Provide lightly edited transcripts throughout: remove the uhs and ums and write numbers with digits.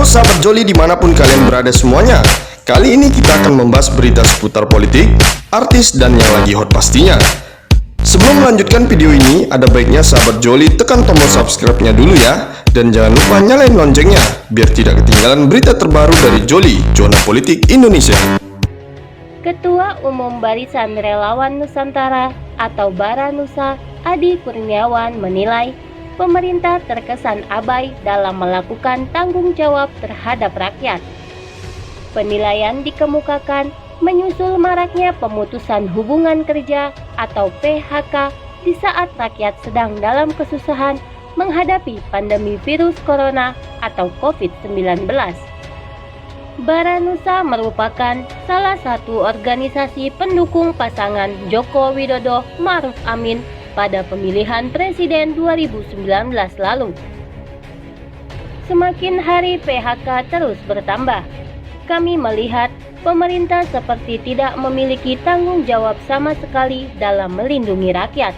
Halo sahabat Joli dimanapun kalian berada semuanya. Kali ini kita akan membahas berita seputar politik, artis, dan yang lagi hot pastinya. Sebelum melanjutkan video ini, ada baiknya sahabat Joli tekan tombol subscribe-nya dulu ya. Dan jangan lupa nyalain loncengnya, biar tidak ketinggalan berita terbaru dari Joli, Zona Politik Indonesia. Ketua Umum Barisan Relawan Nusantara atau Baranusa, Adi Kurniawan menilai pemerintah terkesan abai dalam melakukan tanggung jawab terhadap rakyat. Penilaian dikemukakan menyusul maraknya pemutusan hubungan kerja atau PHK di saat rakyat sedang dalam kesusahan menghadapi pandemi virus corona atau COVID-19. Baranusa merupakan salah satu organisasi pendukung pasangan Joko Widodo Ma'ruf Amin pada pemilihan presiden 2019 lalu. Semakin hari PHK terus bertambah. Kami melihat pemerintah seperti tidak memiliki tanggung jawab sama sekali dalam melindungi rakyat.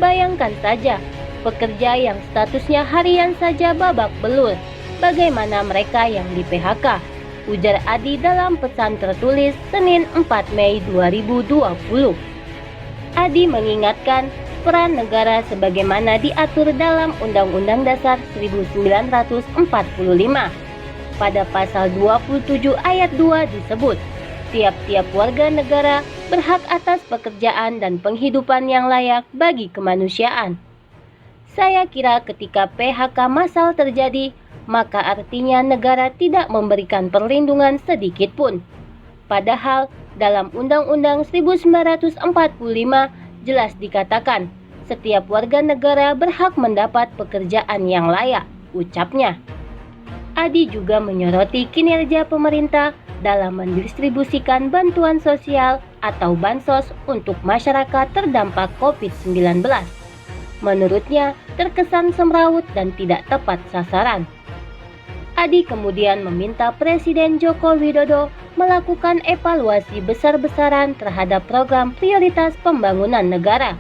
Bayangkan saja, pekerja yang statusnya harian saja babak belur. Bagaimana mereka yang di PHK? Ujar Adi dalam pesan tertulis Senin 4 Mei 2020. Adi mengingatkan peran negara sebagaimana diatur dalam Undang-Undang Dasar 1945. Pada pasal 27 ayat 2 disebut, tiap-tiap warga negara berhak atas pekerjaan dan penghidupan yang layak bagi kemanusiaan. Saya kira ketika PHK massal terjadi, maka artinya negara tidak memberikan perlindungan sedikit pun. Padahal dalam Undang-Undang 1945 jelas dikatakan, setiap warga negara berhak mendapat pekerjaan yang layak, ucapnya. Adi juga menyoroti kinerja pemerintah dalam mendistribusikan bantuan sosial atau bansos untuk masyarakat terdampak COVID-19. Menurutnya, terkesan semrawut dan tidak tepat sasaran. Adi kemudian meminta Presiden Joko Widodo melakukan evaluasi besar-besaran terhadap program prioritas pembangunan negara.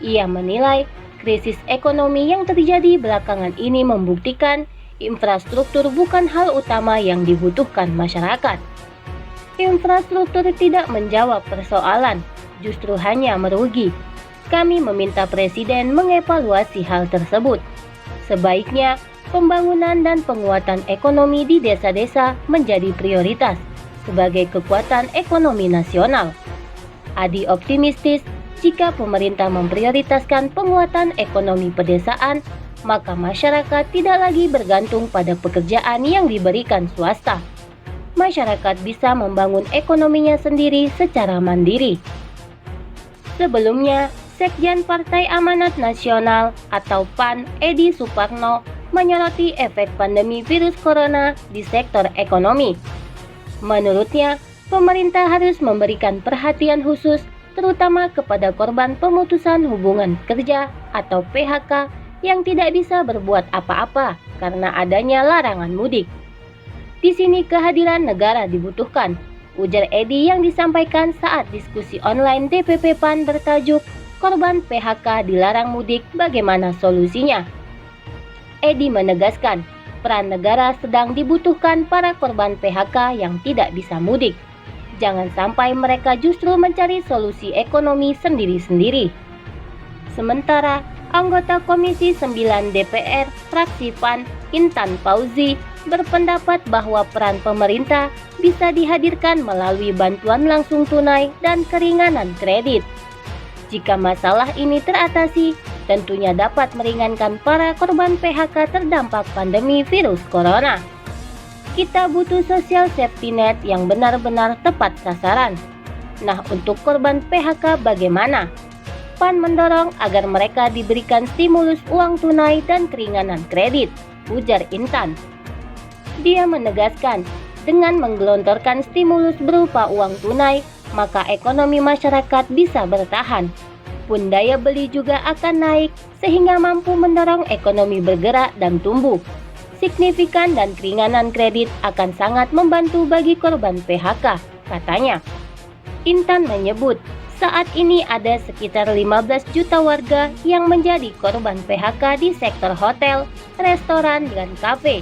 Ia menilai krisis ekonomi yang terjadi belakangan ini membuktikan infrastruktur bukan hal utama yang dibutuhkan masyarakat. Infrastruktur tidak menjawab persoalan, justru hanya merugi. Kami meminta Presiden mengevaluasi hal tersebut. Sebaiknya pembangunan dan penguatan ekonomi di desa-desa menjadi prioritas sebagai kekuatan ekonomi nasional. Adi optimistis jika pemerintah memprioritaskan penguatan ekonomi pedesaan, maka masyarakat tidak lagi bergantung pada pekerjaan yang diberikan swasta. Masyarakat bisa membangun ekonominya sendiri secara mandiri. Sebelumnya, Sekjen Partai Amanat Nasional atau PAN Edi Suparno menyoroti efek pandemi virus corona di sektor ekonomi. Menurutnya, pemerintah harus memberikan perhatian khusus terutama kepada korban pemutusan hubungan kerja atau PHK yang tidak bisa berbuat apa-apa karena adanya larangan mudik. Di sini kehadiran negara dibutuhkan, ujar Edi yang disampaikan saat diskusi online DPP PAN bertajuk Korban PHK dilarang mudik, bagaimana solusinya? Edi menegaskan, peran negara sedang dibutuhkan para korban PHK yang tidak bisa mudik. Jangan sampai mereka justru mencari solusi ekonomi sendiri-sendiri. Sementara, anggota Komisi 9 DPR, fraksi PAN, Intan Fauzi, berpendapat bahwa peran pemerintah bisa dihadirkan melalui bantuan langsung tunai dan keringanan kredit. Jika masalah ini teratasi, tentunya dapat meringankan para korban PHK terdampak pandemi virus corona. Kita butuh social safety net yang benar-benar tepat sasaran. Nah, untuk korban PHK bagaimana? PAN mendorong agar mereka diberikan stimulus uang tunai dan keringanan kredit, ujar Intan. Dia menegaskan, dengan menggelontorkan stimulus berupa uang tunai, maka ekonomi masyarakat bisa bertahan. Pun daya beli juga akan naik, sehingga mampu mendorong ekonomi bergerak dan tumbuh. Signifikan dan keringanan kredit akan sangat membantu bagi korban PHK, katanya. Intan menyebut, saat ini ada sekitar 15 juta warga yang menjadi korban PHK di sektor hotel, restoran, dan kafe.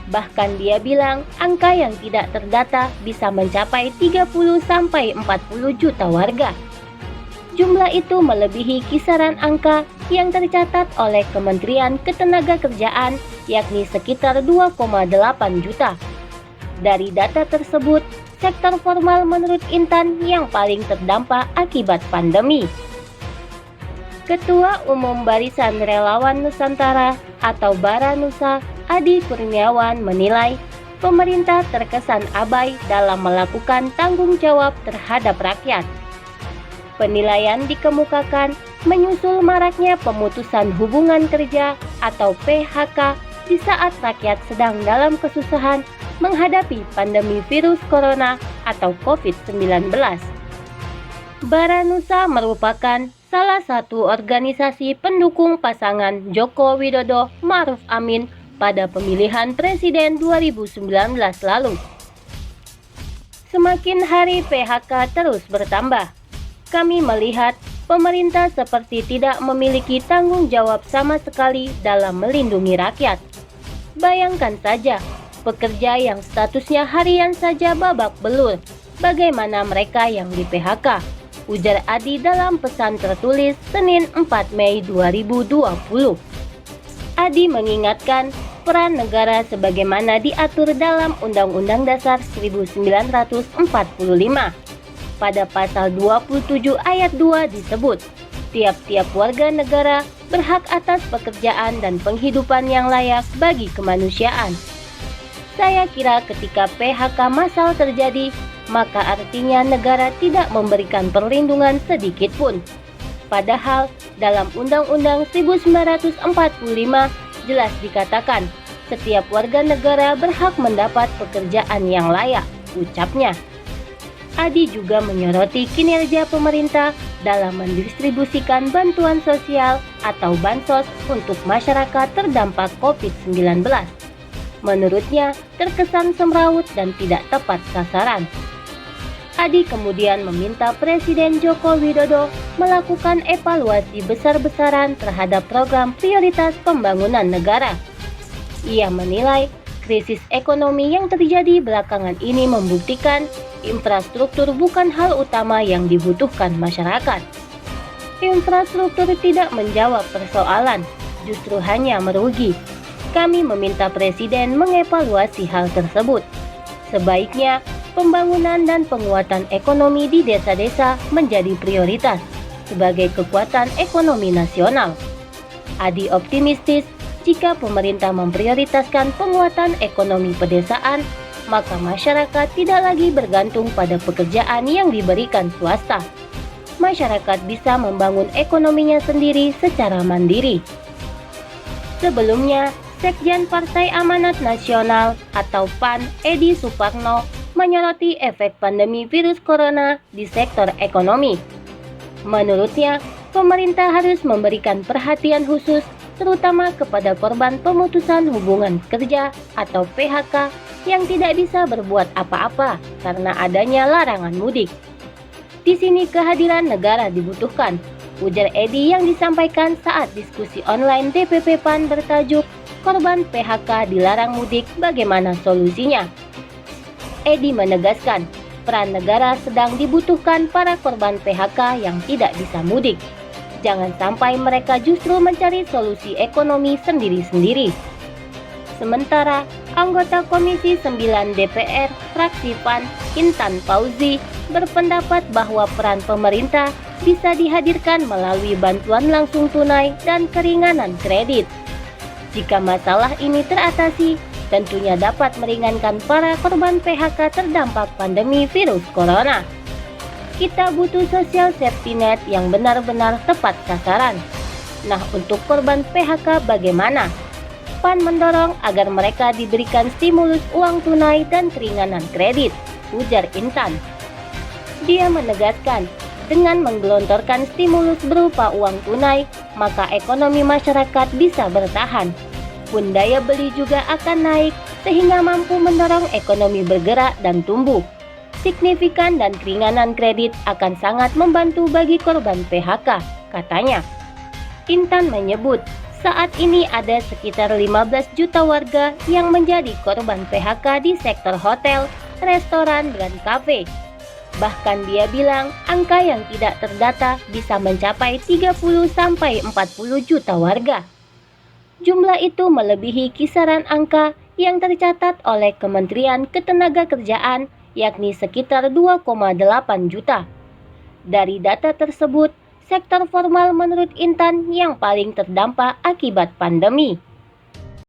Bahkan dia bilang angka yang tidak terdata bisa mencapai 30-40 juta warga. Jumlah itu melebihi kisaran angka yang tercatat oleh Kementerian Ketenagakerjaan, yakni sekitar 2,8 juta. Dari data tersebut, sektor formal menurut Intan yang paling terdampak akibat pandemi. Ketua Umum Barisan Relawan Nusantara atau Baranusa, Adi Kurniawan menilai pemerintah terkesan abai dalam melakukan tanggung jawab terhadap rakyat. Penilaian dikemukakan menyusul maraknya pemutusan hubungan kerja atau PHK di saat rakyat sedang dalam kesusahan menghadapi pandemi virus corona atau COVID-19. Baranusa merupakan salah satu organisasi pendukung pasangan Joko Widodo Ma'ruf Amin pada pemilihan presiden 2019 lalu. Semakin hari PHK terus bertambah. Kami melihat pemerintah seperti tidak memiliki tanggung jawab sama sekali dalam melindungi rakyat. Bayangkan saja, pekerja yang statusnya harian saja babak belur. Bagaimana mereka yang di PHK? Ujar Adi dalam pesan tertulis Senin 4 Mei 2020. Adi mengingatkan peran negara sebagaimana diatur dalam Undang-Undang Dasar 1945. Pada pasal 27 ayat 2 disebut, tiap-tiap warga negara berhak atas pekerjaan dan penghidupan yang layak bagi kemanusiaan. Saya kira ketika PHK massal terjadi, maka artinya negara tidak memberikan perlindungan sedikit pun. Padahal dalam Undang-Undang 1945 jelas dikatakan, setiap warga negara berhak mendapat pekerjaan yang layak, ucapnya. Adi juga menyoroti kinerja pemerintah dalam mendistribusikan bantuan sosial atau bansos untuk masyarakat terdampak COVID-19. Menurutnya, terkesan semrawut dan tidak tepat sasaran. Adi kemudian meminta Presiden Joko Widodo melakukan evaluasi besar-besaran terhadap program prioritas pembangunan negara. Ia menilai krisis ekonomi yang terjadi belakangan ini membuktikan infrastruktur bukan hal utama yang dibutuhkan masyarakat. Infrastruktur tidak menjawab persoalan, justru hanya merugi. Kami meminta Presiden mengevaluasi hal tersebut. Sebaiknya, pembangunan dan penguatan ekonomi di desa-desa menjadi prioritas sebagai kekuatan ekonomi nasional. Adi optimistis jika pemerintah memprioritaskan penguatan ekonomi pedesaan, maka masyarakat tidak lagi bergantung pada pekerjaan yang diberikan swasta. Masyarakat bisa membangun ekonominya sendiri secara mandiri. Sebelumnya, Sekjen Partai Amanat Nasional atau PAN Edi Suparno menyoroti efek pandemi virus corona di sektor ekonomi. Menurutnya, pemerintah harus memberikan perhatian khusus terutama kepada korban pemutusan hubungan kerja atau PHK yang tidak bisa berbuat apa-apa karena adanya larangan mudik. Di sini kehadiran negara dibutuhkan, ujar Edi yang disampaikan saat diskusi online DPP PAN bertajuk Korban PHK dilarang mudik, bagaimana solusinya? Edi menegaskan, peran negara sedang dibutuhkan para korban PHK yang tidak bisa mudik. Jangan sampai mereka justru mencari solusi ekonomi sendiri-sendiri. Sementara, anggota Komisi 9 DPR, fraksi PAN, Intan Fauzi, berpendapat bahwa peran pemerintah bisa dihadirkan melalui bantuan langsung tunai dan keringanan kredit. Jika masalah ini teratasi, tentunya dapat meringankan para korban PHK terdampak pandemi virus corona. Kita butuh social safety net yang benar-benar tepat sasaran. Nah, untuk korban PHK bagaimana? PAN mendorong agar mereka diberikan stimulus uang tunai dan keringanan kredit, ujar Intan. Dia menegaskan, dengan menggelontorkan stimulus berupa uang tunai, maka ekonomi masyarakat bisa bertahan. Pun daya beli juga akan naik, sehingga mampu mendorong ekonomi bergerak dan tumbuh. Signifikan dan keringanan kredit akan sangat membantu bagi korban PHK, katanya. Intan menyebut, Saat ini ada sekitar 15 juta warga yang menjadi korban PHK di sektor hotel, restoran, dan kafe. Bahkan dia bilang angka yang tidak terdata bisa mencapai 30-40 juta warga. Jumlah itu melebihi kisaran angka yang tercatat oleh Kementerian Ketenagakerjaan, yakni sekitar 2,8 juta. Dari data tersebut, sektor formal menurut Intan yang paling terdampak akibat pandemi.